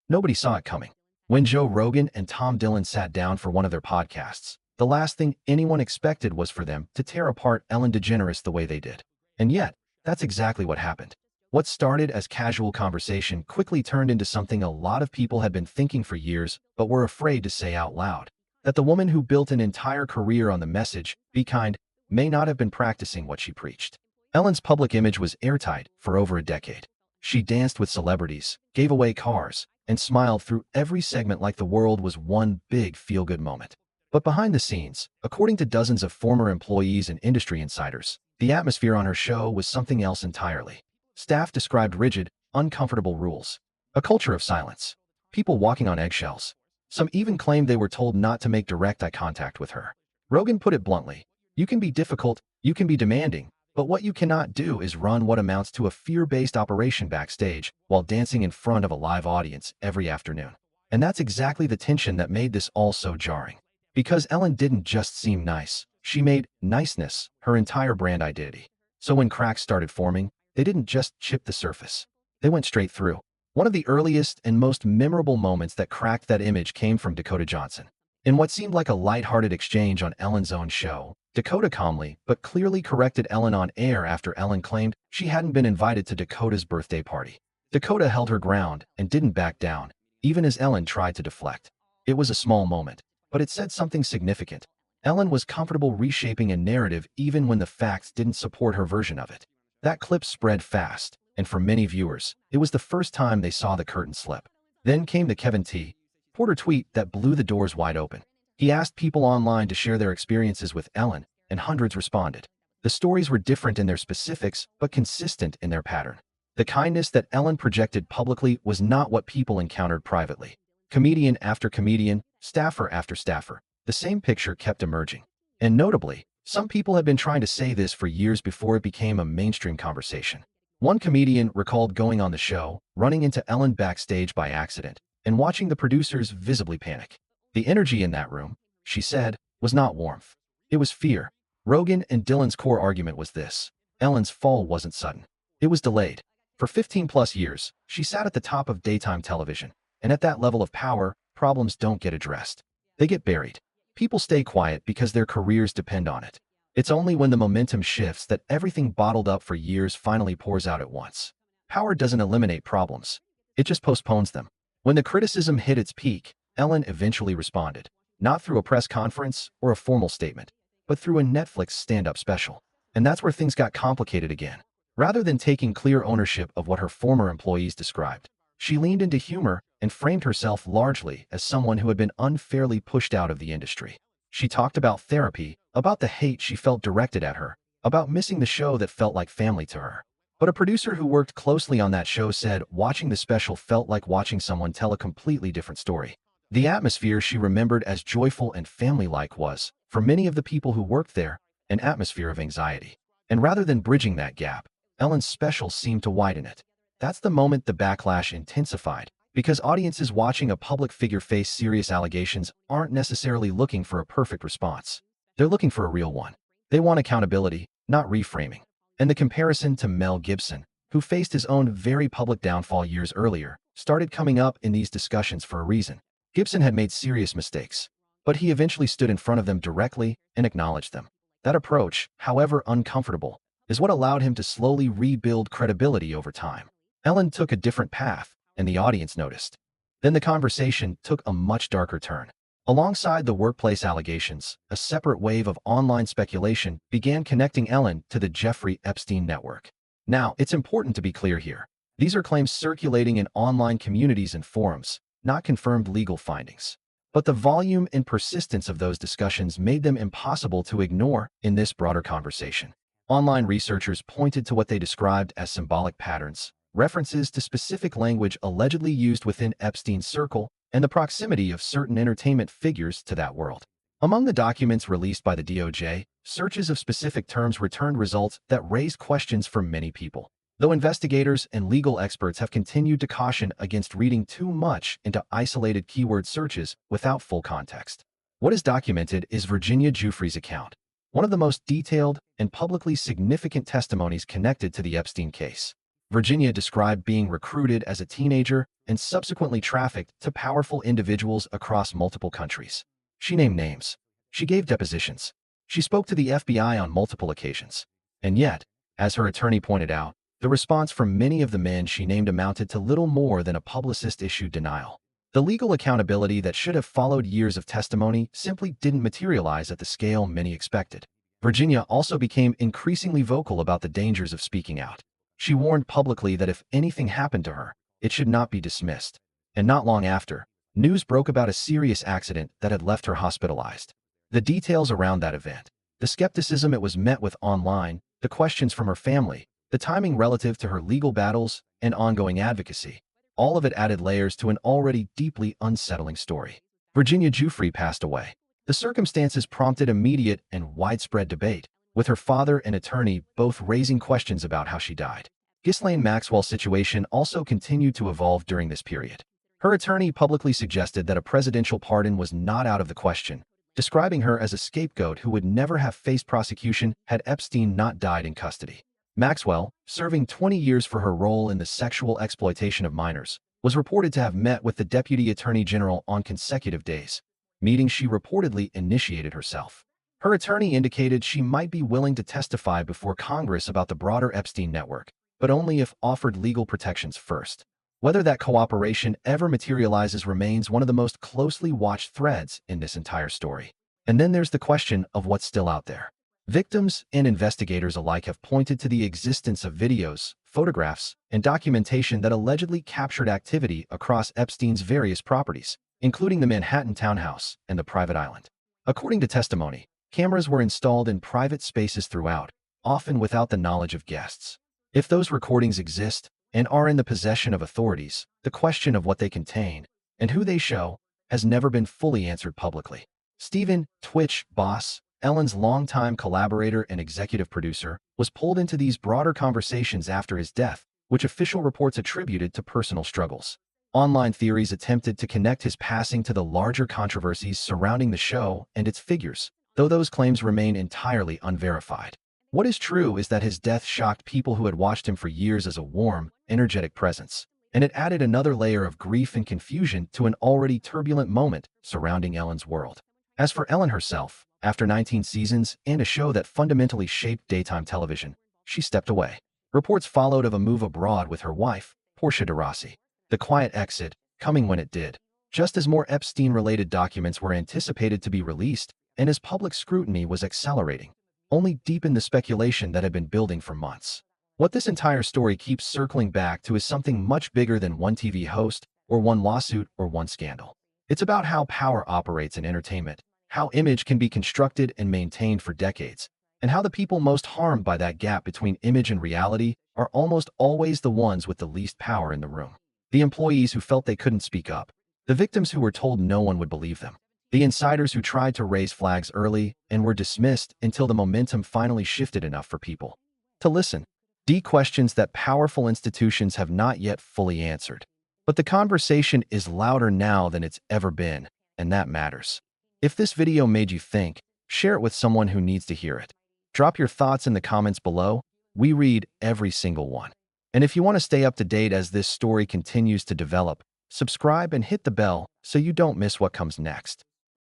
Nobody saw it coming. When Joe Rogan and Tom Dillon sat down for one of their podcasts, the last thing anyone expected was for them to tear apart Ellen DeGeneres the way they did. And yet, that's exactly what happened. What started as casual conversation quickly turned into something a lot of people had been thinking for years but were afraid to say out loud. That the woman who built an entire career on the message, "Be kind," may not have been practicing what she preached. Ellen's public image was airtight for over a decade. She danced with celebrities, gave away cars, and smiled through every segment like the world was one big feel-good moment. But behind the scenes, according to dozens of former employees and industry insiders, the atmosphere on her show was something else entirely. Staff described rigid, uncomfortable rules, a culture of silence, people walking on eggshells. Some even claimed they were told not to make direct eye contact with her. Rogan put it bluntly, "You can be difficult, you can be demanding, but what you cannot do is run what amounts to a fear-based operation backstage while dancing in front of a live audience every afternoon." And that's exactly the tension that made this all so jarring. Because Ellen didn't just seem nice, she made niceness her entire brand identity. So when cracks started forming, they didn't just chip the surface. They went straight through. One of the earliest and most memorable moments that cracked that image came from Dakota Johnson. In what seemed like a lighthearted exchange on Ellen's own show, Dakota calmly but clearly corrected Ellen on air after Ellen claimed she hadn't been invited to Dakota's birthday party. Dakota held her ground and didn't back down, even as Ellen tried to deflect. It was a small moment, but it said something significant. Ellen was comfortable reshaping a narrative even when the facts didn't support her version of it. That clip spread fast, and for many viewers, it was the first time they saw the curtain slip. Then came the Kevin T. Porter tweet that blew the doors wide open. He asked people online to share their experiences with Ellen, and hundreds responded. The stories were different in their specifics, but consistent in their pattern. The kindness that Ellen projected publicly was not what people encountered privately. Comedian after comedian, staffer after staffer, the same picture kept emerging. And notably, some people had been trying to say this for years before it became a mainstream conversation. One comedian recalled going on the show, running into Ellen backstage by accident, and watching the producers visibly panic. The energy in that room, she said, was not warmth. It was fear. Rogan and Dillon's core argument was this: Ellen's fall wasn't sudden. It was delayed. For 15+ years, she sat at the top of daytime television. And at that level of power, problems don't get addressed. They get buried. People stay quiet because their careers depend on it. It's only when the momentum shifts that everything bottled up for years finally pours out at once. Power doesn't eliminate problems. It just postpones them. When the criticism hit its peak, Ellen eventually responded. Not through a press conference or a formal statement, but through a Netflix stand-up special. And that's where things got complicated again. Rather than taking clear ownership of what her former employees described, she leaned into humor and framed herself largely as someone who had been unfairly pushed out of the industry. She talked about therapy, about the hate she felt directed at her, about missing the show that felt like family to her. But a producer who worked closely on that show said watching the special felt like watching someone tell a completely different story. The atmosphere she remembered as joyful and family-like was, for many of the people who worked there, an atmosphere of anxiety. And rather than bridging that gap, Ellen's special seemed to widen it. That's the moment the backlash intensified, because audiences watching a public figure face serious allegations aren't necessarily looking for a perfect response. They're looking for a real one. They want accountability, not reframing. And the comparison to Mel Gibson, who faced his own very public downfall years earlier, started coming up in these discussions for a reason. Gibson had made serious mistakes, but he eventually stood in front of them directly and acknowledged them. That approach, however uncomfortable, is what allowed him to slowly rebuild credibility over time. Ellen took a different path, and the audience noticed. Then the conversation took a much darker turn. Alongside the workplace allegations, a separate wave of online speculation began connecting Ellen to the Jeffrey Epstein network. Now, it's important to be clear here. These are claims circulating in online communities and forums, not confirmed legal findings. But the volume and persistence of those discussions made them impossible to ignore in this broader conversation. Online researchers pointed to what they described as symbolic patterns, references to specific language allegedly used within Epstein's circle, and the proximity of certain entertainment figures to that world. Among the documents released by the DOJ, searches of specific terms returned results that raised questions for many people, though investigators and legal experts have continued to caution against reading too much into isolated keyword searches without full context. What is documented is Virginia Giuffre's account, one of the most detailed and publicly significant testimonies connected to the Epstein case. Virginia described being recruited as a teenager and subsequently trafficked to powerful individuals across multiple countries. She named names. She gave depositions. She spoke to the FBI on multiple occasions. And yet, as her attorney pointed out, the response from many of the men she named amounted to little more than a publicist-issued denial. The legal accountability that should have followed years of testimony simply didn't materialize at the scale many expected. Virginia also became increasingly vocal about the dangers of speaking out. She warned publicly that if anything happened to her, it should not be dismissed. And not long after, news broke about a serious accident that had left her hospitalized. The details around that event, the skepticism it was met with online, the questions from her family, the timing relative to her legal battles, and ongoing advocacy, all of it added layers to an already deeply unsettling story. Virginia Giuffre passed away. The circumstances prompted immediate and widespread debate, with her father and attorney both raising questions about how she died. Ghislaine Maxwell's situation also continued to evolve during this period. Her attorney publicly suggested that a presidential pardon was not out of the question, describing her as a scapegoat who would never have faced prosecution had Epstein not died in custody. Maxwell, serving 20 years for her role in the sexual exploitation of minors, was reported to have met with the Deputy Attorney General on consecutive days, meetings she reportedly initiated herself. Her attorney indicated she might be willing to testify before Congress about the broader Epstein network, but only if offered legal protections first. Whether that cooperation ever materializes remains one of the most closely watched threads in this entire story. And then there's the question of what's still out there. Victims and investigators alike have pointed to the existence of videos, photographs, and documentation that allegedly captured activity across Epstein's various properties, including the Manhattan townhouse and the private island. According to testimony, cameras were installed in private spaces throughout, often without the knowledge of guests. If those recordings exist and are in the possession of authorities, the question of what they contain and who they show has never been fully answered publicly. Stephen Twitch Boss, Ellen's longtime collaborator and executive producer, was pulled into these broader conversations after his death, which official reports attributed to personal struggles. Online theories attempted to connect his passing to the larger controversies surrounding the show and its figures, though those claims remain entirely unverified. What is true is that his death shocked people who had watched him for years as a warm, energetic presence, and it added another layer of grief and confusion to an already turbulent moment surrounding Ellen's world. As for Ellen herself, after 19 seasons and a show that fundamentally shaped daytime television, she stepped away. Reports followed of a move abroad with her wife, Portia de Rossi. The quiet exit, coming when it did, just as more Epstein-related documents were anticipated to be released and as public scrutiny was accelerating, only deepened the speculation that had been building for months. What this entire story keeps circling back to is something much bigger than one TV host, or one lawsuit, or one scandal. It's about how power operates in entertainment, how image can be constructed and maintained for decades, and how the people most harmed by that gap between image and reality are almost always the ones with the least power in the room. The employees who felt they couldn't speak up, the victims who were told no one would believe them, the insiders who tried to raise flags early and were dismissed until the momentum finally shifted enough for people to listen. Deep questions that powerful institutions have not yet fully answered. But the conversation is louder now than it's ever been, and that matters. If this video made you think, share it with someone who needs to hear it. Drop your thoughts in the comments below. We read every single one. And if you want to stay up to date as this story continues to develop, subscribe and hit the bell so you don't miss what comes next.